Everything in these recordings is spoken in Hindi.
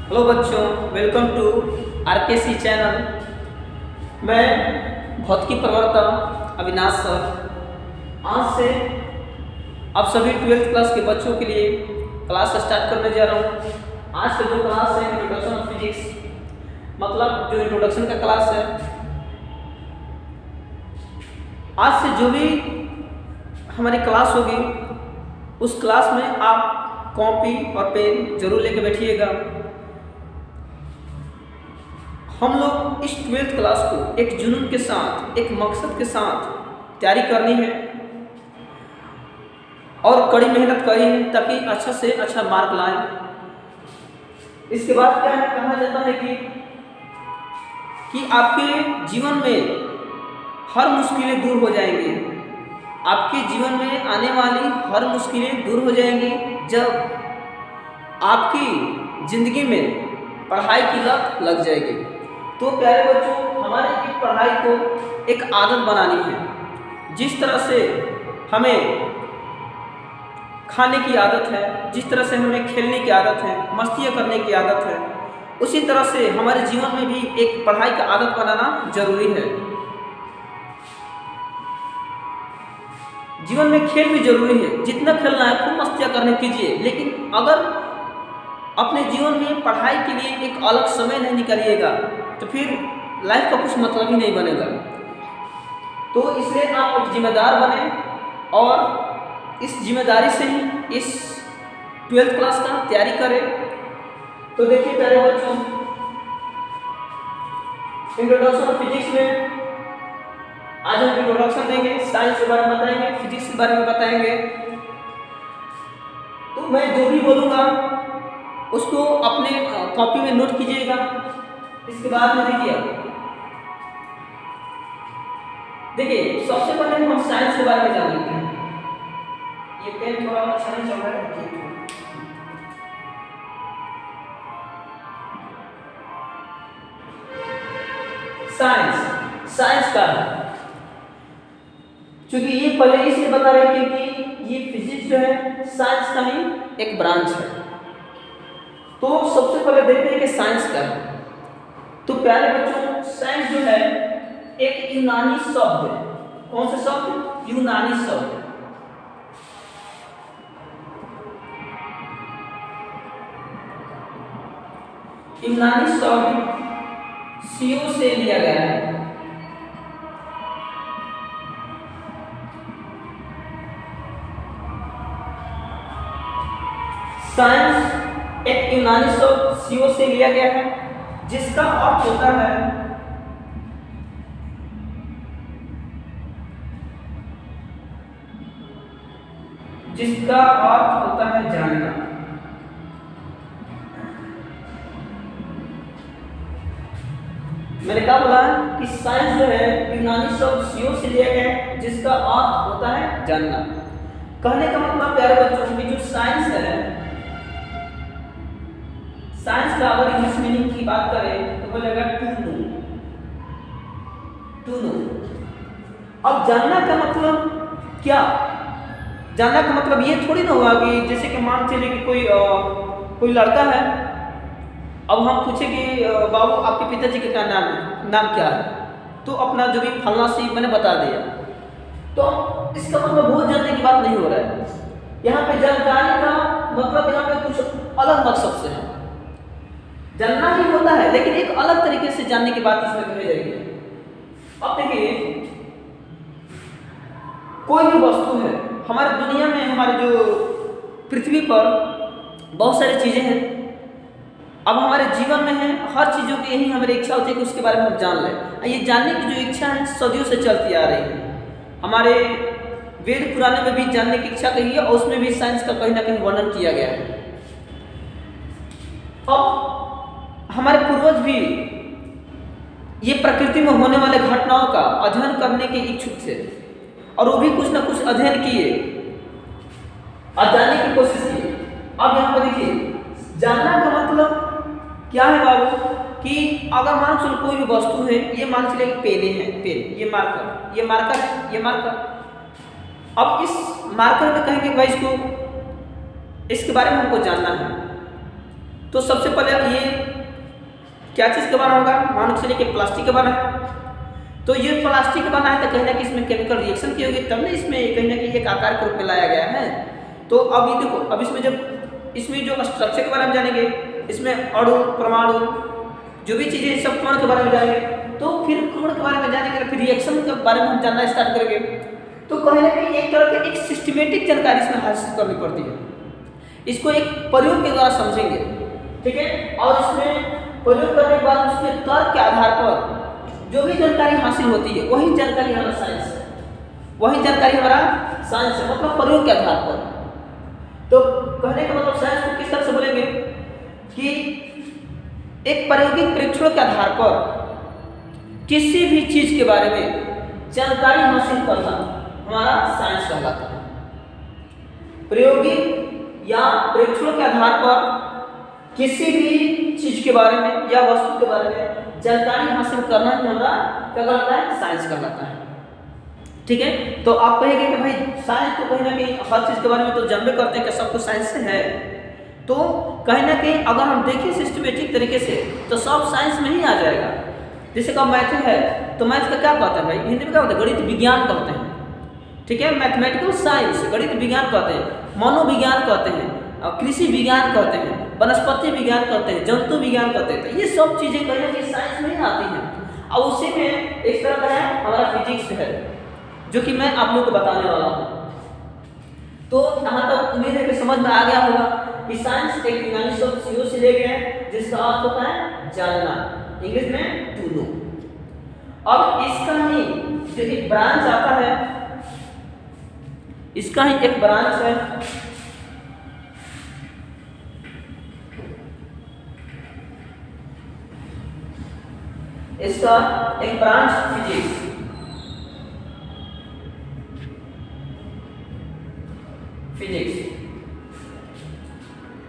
हेलो बच्चों, वेलकम टू आरकेसी चैनल। मैं भौतिकी प्रवक्ता अविनाश सर आज से आप सभी 12th क्लास के बच्चों के लिए क्लास स्टार्ट करने जा रहा हूँ। आज का जो क्लास है इंट्रोडक्शन ऑफ फिजिक्स, मतलब जो इंट्रोडक्शन का क्लास है। आज से जो भी हमारी क्लास होगी उस क्लास में आप कॉपी और पेन जरूर लेके बैठिएगा। हम लोग इस 12th क्लास को एक जुनून के साथ, एक मकसद के साथ तैयारी करनी है और कड़ी मेहनत करी है ताकि अच्छा से अच्छा मार्क लाएं। इसके बाद क्या है, कहा जाता है कि आपके जीवन में हर मुश्किलें दूर हो जाएंगी। आपके जीवन में आने वाली हर मुश्किलें दूर हो जाएंगी जब आपकी ज़िंदगी में पढ़ाई की लत लग जाएगी। तो प्यारे बच्चों, हमारे की पढ़ाई को एक आदत बनानी है। जिस तरह से हमें खाने की आदत है, जिस तरह से हमें खेलने की आदत है, मस्तियाँ करने की आदत है, उसी तरह से हमारे जीवन में भी एक पढ़ाई का आदत बनाना जरूरी है। जीवन में खेल भी जरूरी है, जितना खेलना है खूब मस्तियाँ करने कीजिए, लेकिन अगर अपने जीवन में पढ़ाई के लिए एक अलग समय नहीं निकालिएगा तो फिर लाइफ का कुछ मतलब ही नहीं बनेगा। तो इसलिए आप एक जिम्मेदार बने और इस जिम्मेदारी से ही इस 12th क्लास का तैयारी करें। तो देखिए प्यारे बच्चों, इंट्रोडक्शन ऑफ फिजिक्स में आज हम इंट्रोडक्शन देंगे, साइंस के बारे में बताएंगे, फिजिक्स के बारे में बताएंगे। तो मैं जो भी बोलूँगा उसको अपने कॉपी में नोट कीजिएगा। इसके बाद में देखिए सबसे पहले हम साइंस के बारे में जान लेते हैं। ये पेन थोड़ा अच्छा नहीं चल रहा है। साइंस का है, क्योंकि ये पहले इसलिए बता रहे थे कि ये फिजिक्स जो है साइंस का ही एक ब्रांच है। तो सबसे पहले देखते हैं कि साइंस क्या है। तो प्यारे बच्चों, साइंस जो है एक यूनानी शब्द है। कौन सा शब्द? यूनानी शब्द। यूनानी शब्द सीओ से लिया गया है। साइंस एक यूनानी शब्द सीओ से लिया गया है जिसका अर्थ होता है जानना। मैंने कहा बोला कि साइंस जो है यूनानी शब्द सीओ से लिया गया है जिसका अर्थ होता है जानना। कहने का मतलब प्यारे बच्चों की जो साइंस है, साइंस का अगर इंग्लिश मीनिंग की बात करें तो बोलेगा टू नो। अब जानना का मतलब क्या? जानना का मतलब ये थोड़ी ना हुआ कि जैसे कि मान चले कि कोई लड़का है, अब हम पूछे कि बाबू आपके पिताजी का क्या नाम क्या है, तो अपना जो भी फलना सी मैंने बता दिया। तो इसका मतलब बहुत जानने की बात नहीं हो रहा है। यहाँ पे जानकारी का मतलब यहाँ पे कुछ अलग मकसद से है। जानना ही होता है लेकिन एक अलग तरीके से जानने की बात इसमें कही जाएगी। अब देखिए, कोई भी वस्तु है हमारी दुनिया में, हमारे जो पृथ्वी पर बहुत सारी चीजें हैं। अब हमारे जीवन में है, हर चीजों की यही हमारी इच्छा होती है कि उसके बारे में हम जान लें। ये जानने की जो इच्छा है सदियों से चलती आ रही है। हमारे वेद पुराने में भी जानने की इच्छा कही है और उसमें भी साइंस का कहीं ना कहीं वर्णन किया गया है। अब हमारे पूर्वज भी ये प्रकृति में होने वाले घटनाओं का अध्ययन करने के इच्छुक थे और वो भी कुछ ना कुछ अध्ययन किए और जानने की कोशिश की। अब यहाँ पर देखिए, जानना का मतलब क्या है बाबू, कि अगर मान चलो कोई भी वस्तु है, ये मान चले पेन है, पेन, ये मार्कर है, ये मार्कर। अब इस मार्कर में कहेंगे भाई इसके बारे में हमको जानना है। तो सबसे पहले ये क्या चीज़ का बना होगा, मान के चलिए कि प्लास्टिक का बना है। तो ये प्लास्टिक का बना है तो कहीं ना कहीं इसमें केमिकल रिएक्शन की होगी, तब ना इसमें कहीं ना कहीं एक आकार के रूप में लाया गया है। तो अब ये देखो, अब इसमें जब इसमें जो स्ट्रक्चर के बारे में जानेंगे, इसमें अणु परमाणु जो भी चीज़ें सब कण के बारे में जानेंगे, तो फिर कण के बारे में जानेंगे, फिर रिएक्शन के बारे में हम जानना स्टार्ट करेंगे। तो कहीं ना कहीं एक तरह की एक सिस्टमेटिक जानकारी इसमें हासिल करनी पड़ती है। इसको एक प्रयोग के द्वारा समझेंगे, ठीक है। और इसमें प्रयोग करने के बाद उसके तर्क के आधार पर जो भी जानकारी हासिल होती है वही जानकारी हमारा साइंस है, वही जानकारी हमारा साइंस है, मतलब प्रयोग के आधार पर। तो कहने का मतलब साइंस को किस तरह से बोलेंगे कि एक प्रायोगिक परीक्षणों के आधार पर किसी भी चीज के बारे में जानकारी हासिल करना हमारा साइंस कहलाता है। प्रायोगिक या परीक्षणों के आधार पर किसी भी चीज के बारे में या वस्तु के बारे में जानकारी हासिल करना ही हमारा क्या कहलाता है, साइंस कहलाता है, ठीक है। तो आप कहेंगे कि भाई साइंस तो कहीं ना कहीं हर चीज के बारे में तो जानबे करते हैं कि सब कुछ साइंस से है। तो कहीं ना कहीं अगर हम देखें सिस्टमेटिक तरीके से तो सब साइंस में ही आ जाएगा। जैसे कि मैथ है तो मैथ का क्या कहते हैं भाई, हिंदी में क्या होता है, गणित विज्ञान कहते हैं, ठीक है। मैथमेटिकल साइंस गणित विज्ञान कहते हैं, मनोविज्ञान कहते हैं, कृषि विज्ञान कहते हैं, वनस्पति विज्ञान कहते हैं, जंतु विज्ञान कहते हैं। तो ये सब चीजें कहीं ना कहीं साइंस में ही आती हैं। और उसी में एक तरह का है हमारा फिजिक्स है, जो कि मैं आप लोग को बताने वाला हूँ। तो यहाँ तक उम्मीद है कि समझ में आ गया होगा कि साइंस एक यूनानी शब्द सीओ से ले गया है, जिसका अर्थ होता है जानना, इंग्लिश में टू नो। अब इसका ही जो एक ब्रांच आता है, इसका ही एक ब्रांच है इसका एक ब्रांच फिजिक्स।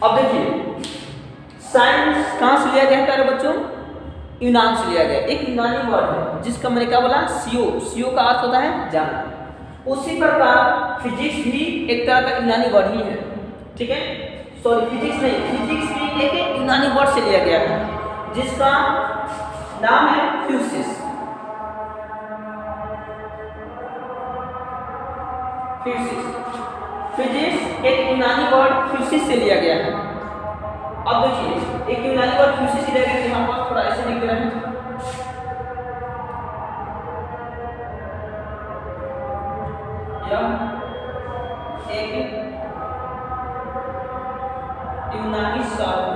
अब देखिए साइंस कहां से लिया गया है प्यारे बच्चों, यूनान से लिया गया। एक यूनानी वर्ड है जिसका मैंने क्या बोला, सीओ। सीओ का अर्थ होता है जानना। उसी प्रकार फिजिक्स भी एक तरह का यूनानी वर्ड ही है, ठीक है। सॉरी फिजिक्स नहीं, फिजिक्स भी एक यूनानी वर्ड से लिया गया है जिसका नाम है फ्यूसिस। फिजिक्स एक यूनानी वर्ड फ्यूसिस से लिया गया है। अब देखिए एक यूनानी वर्ड फ्यूसिस से लिया गया है, यहाँ पर थोड़ा ऐसे लिख रहे हैं, एक यूनानी शब्द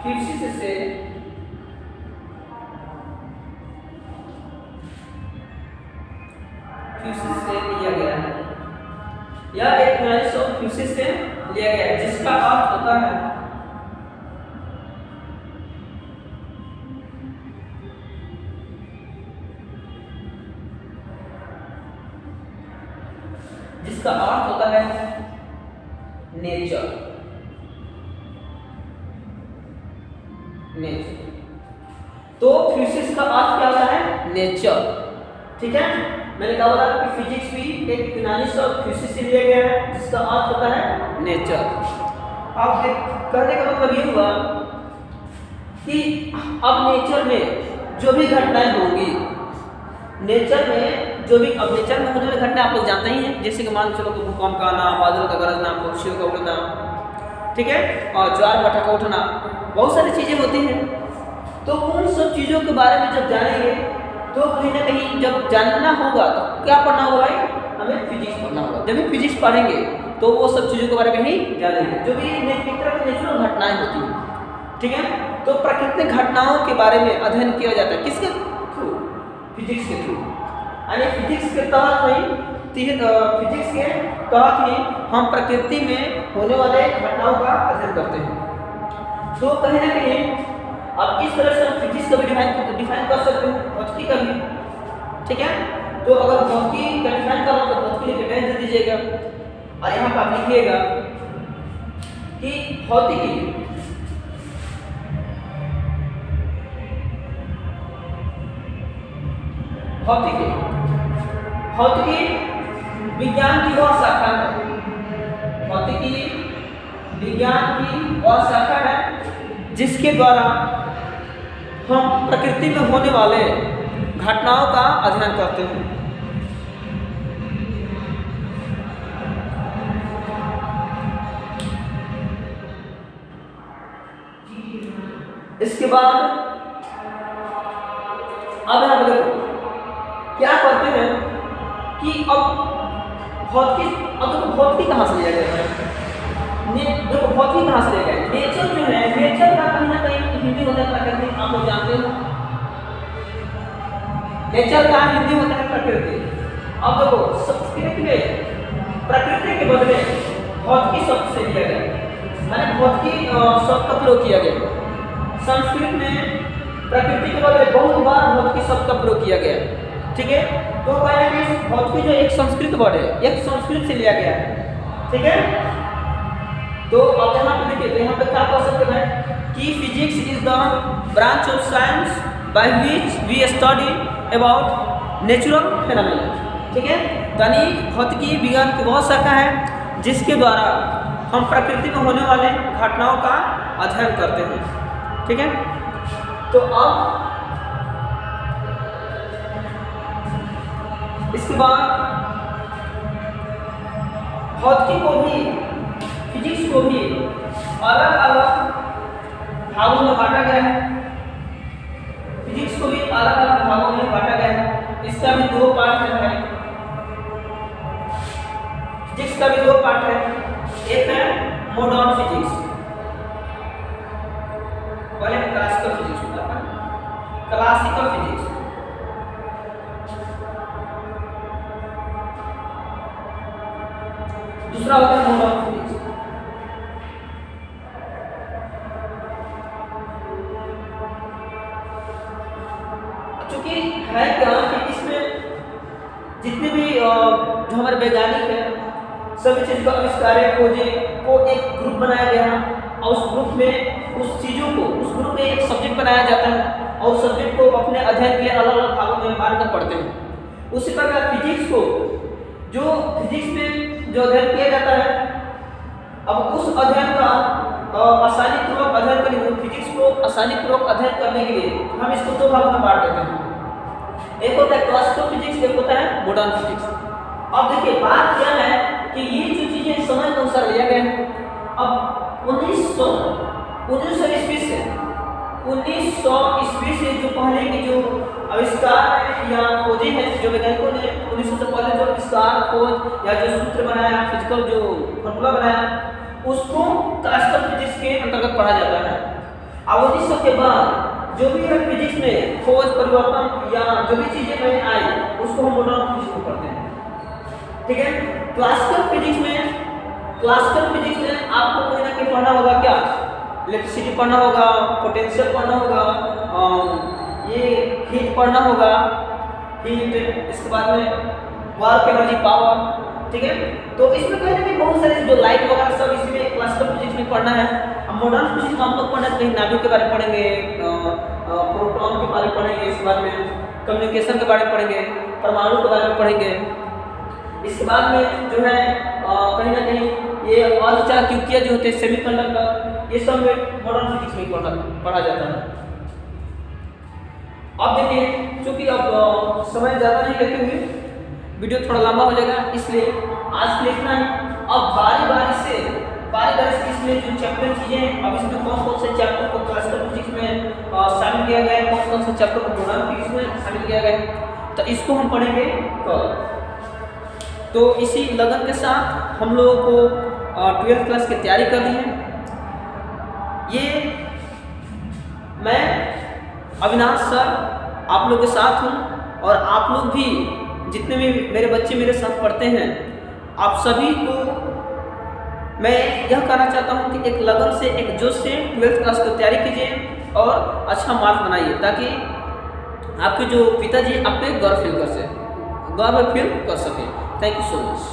फ्यूसिस से लिया गया है, या एक यूनानी शब्द फ्यूसिस से लिया गया है जिसका अर्थ होता है नेचर। तो फ्यूसिस का अर्थ क्या होता है, नेचर, ठीक है। मैंने कहा बोला कि फिजिक्स भी एक यूनानी शब्द फ्यूसिस से लिया गया है जिसका अर्थ होता है नेचर। अब कहने का मतलब ये हुआ कि अब नेचर में जो भी घटनाएं होंगी, नेचर में जो भी, अब नेचर में होने वाली घटना आप लोग जानते ही हैं, जैसे कि मान चलो भूकंप का आना, बादल का गरजना, पक्षियों का उड़ना, ठीक है, और ज्वार भाटा का उठना, बहुत सारी चीजें होती हैं। तो उन सब चीजों के बारे में जब जानेंगे तो कहीं ना कहीं जब जानना होगा तो क्या पढ़ना होगा भाई, हमें फिजिक्स पढ़ना होगा। जब भी फिजिक्स पढ़ेंगे तो वो सब चीजों के बारे में ही जानेंगे, जो भी एक तरह की नेचुरल घटनाएं होती हैं, ठीक है। तो प्राकृतिक घटनाओं के बारे में अध्ययन किया जाता है, किसके थ्रू, फिजिक्स के थ्रू। यानी फिजिक्स के तहत ही हम प्रकृति में होने वाले घटनाओं का अध्ययन करते हैं। तो कहीं ना कहीं अब इस तरह से हम फिजिक्स का भी डिफाइन कर सकते हैं, भौतिकी का भी, ठीक है। तो अगर भौतिकी का डिफाइन करना तो भौतिकी लिख दे दीजिएगा, और यहाँ पर आप लिखिएगा कि भौतिकी विज्ञान की वह शाखा है विज्ञान की वह शाखा है जिसके द्वारा हम प्रकृति में होने वाले घटनाओं का अध्ययन करते हैं। इसके बाद अब हम देखो क्या करते हैं कि अब भौतिकी कहाँ से लिया गया है? देखो भौतिकी कहाँ से लिया गया है? नेचर जो है, नेचर का कहीं ना कहीं हिंदी होता है प्रकृति, आप लोग जानते हो। नेचर का हिंदी होता है प्रकृति। अब देखो संस्कृत में प्रकृति के बदले भौतिकी शब्द से लिया गया, माने भौतिकी शब्द का प्रयोग किया गया। संस्कृत में प्रकृति के बदले बहुत बार भौतिकी शब्द का प्रयोग किया गया, ठीक है। तो भौतिकी जो एक संस्कृत वर्ड है, एक संस्कृत से लिया गया है, ठीक है। तो अब यहाँ पे देखिए, तो यहाँ पे क्या कह सकते हैं कि physics is the branch of science by which we study about natural phenomena, ठीक है। यानी भौतिकी विज्ञान की वह शाखा है जिसके द्वारा हम प्रकृति में होने वाले घटनाओं का अध्ययन करते हैं, ठीक है। तो अब इसके बाद भौतिकी को भी, फिजिक्स को भी अलग अलग भागों में बांटा गया है। फिजिक्स को भी अलग अलग भागों में बांटा गया है। इसका भी दो पार्ट है। फिजिक्स का भी दो पार्ट है। एक है मॉडर्न फिजिक्स, पहले क्लासिकल फिजिक्स होता है, क्लासिकल फिजिक्स। दूसरा होता है मॉडर्न फिजिक्स। चूंकि है क्या कि इसमें जितने भी जो हमारे वैज्ञानिक हैं, सभी चीज का आविष्कार खोजे को एक ग्रुप बनाया गया है और उस ग्रुप में उस चीजों को, उस ग्रुप में एक सब्जेक्ट बनाया जाता है और सब्जेक्ट को अपने अध्ययन के लिए अलग अलग भागों में बांट कर पढ़ते हैं। उसी प्रकार फिजिक्स को, जो फिजिक्स में जो अध्ययन किया जाता है, अब उस अध्ययन का आसानी पूर्वक अध्ययन करने के लिए, फिजिक्स को आसानी पूर्वक अध्ययन करने के लिए हम इसको दो भागों में बांट देते हैं। एक होता है क्लासिकल फिजिक्स, एक होता है मॉडर्न फिजिक्स। अब देखिए बात क्या है कि ये जो चीजें समय के अनुसार लिया गया है। अब 1900 ईस्वी से 1900 ईस्वी से जो पहले की जो आविष्कार या खोजें हैं, जो वैज्ञानिकों ने 1900 से पहले जो आविष्कार, खोज या जो सूत्र बनाया, फिजिकल जो फॉर्मूला बनाया, उसको क्लासिकल फिजिक्स के अंतर्गत पढ़ा जाता है। अब 1900 के बाद जो भी है फिजिक्स में खोज, परिवर्तन या जो भी चीजें नई आई, उसको हम मॉडर्न फिजिक्स में पढ़ते हैं, ठीक है। क्लासिकल फिजिक्स में आपको कोई ना कोई पढ़ना होगा, क्या इलेक्ट्रिसिटी पढ़ना होगा, पोटेंशियल पढ़ना होगा, ये हीट पढ़ना होगा, हीट, इसके बाद में वर्क एनर्जी, पावर, ठीक है। तो इसमें कहीं ना कहीं बहुत सारे जो लाइट वगैरह सब इसमें क्लासिकल फिजिक्स में पढ़ना है। अब मॉडर्न फिजिक्स में हम लोग पढ़ना, कहीं नाभिक के बारे में पढ़ेंगे, प्रोटॉन के बारे में पढ़ेंगे, इसके बाद में कम्युनिकेशन के बारे में पढ़ेंगे, परमाणु के बारे में पढ़ेंगे। इसके बाद में जो है कहीं ना कहीं ये अर्धचालक युक्तियाँ जो होते हैं, सेमीकंडक्टर, ये सब में मॉडर्न फिजिक्स में पढ़ा जाता है। अब देखिए, चूंकि अब समय ज़्यादा नहीं लेते हुए वीडियो थोड़ा लंबा हो जाएगा, इसलिए आज के लिए इतना ही। अब बारी बारी से इसमें जो चैप्टर चीज़ें हैं, अब इसमें कौन कौन से चैप्टर को क्लासिकल फिजिक्स में शामिल किया गया है, कौन कौन से चैप्टर को मॉडर्न फिजिक्स में शामिल किया गया है, तो इसको हम पढ़ेंगे कल। तो इसी लगन के साथ हम लोगों को 12th क्लास की तैयारी करनी है। ये मैं अविनाश सर आप लोग के साथ हूँ, और आप लोग भी जितने भी मेरे बच्चे मेरे साथ पढ़ते हैं, आप सभी को मैं यह कहना चाहता हूँ कि एक लगन से, एक जोश से 12th क्लास की तैयारी कीजिए और अच्छा मार्क बनाइए, ताकि आपके जो पिताजी आप पे गर्व फील कर सके। Thank you so much.